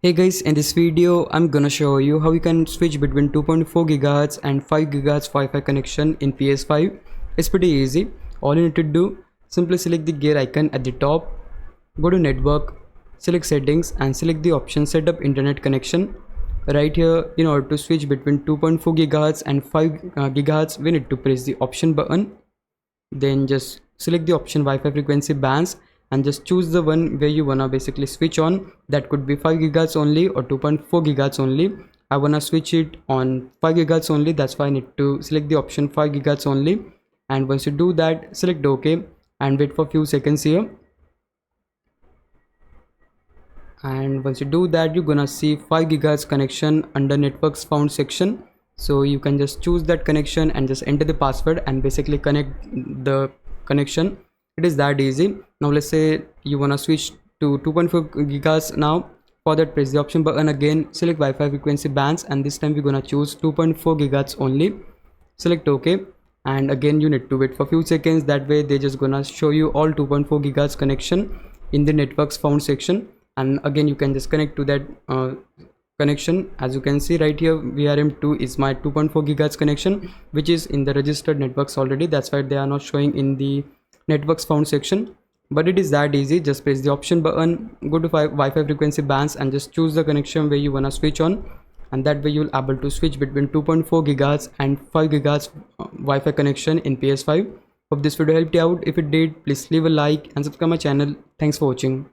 Hey guys, in this video I'm gonna show you how you can switch between 2.4 GHz and 5 GHz Wi-Fi connection in PS5. It's pretty easy. All you need to do, simply select the gear icon at the top, go to network, select settings and select the option set up internet connection. Right here, in order to switch between 2.4 GHz and 5 GHz, we need to press the option button. Then just select the option Wi-Fi frequency bands and just choose the one where you wanna basically switch on. That could be 5 GHz only or 2.4 GHz only. I wanna switch it on 5 GHz only, that's why I need to select the option 5 GHz only. And once you do that, select OK and wait for a few seconds here. And once you do that, you're gonna see 5 GHz connection under networks found section. So you can just choose that connection and just enter the password and basically connect the connection. It is that easy. Now let's say you wanna switch to 2.4 GHz now. For that, press the option button again, select Wi-Fi frequency bands, and this time we're gonna choose 2.4 GHz only. Select OK, and again you need to wait for a few seconds. That way they're just gonna show you all 2.4 GHz connection in the networks found section. And again you can just connect to that connection. As you can see right here, VRM2 is my 2.4 GHz connection, which is in the registered networks already. That's why they are not showing in the networks found section. But it is that easy. Just press the option button, go to Wi-Fi frequency bands and just choose the connection where you wanna switch on, and that way you'll able to switch between 2.4 GHz and 5 GHz Wi-Fi connection in PS5. Hope this video helped you out. If it did, please leave a like and subscribe my channel. Thanks for watching.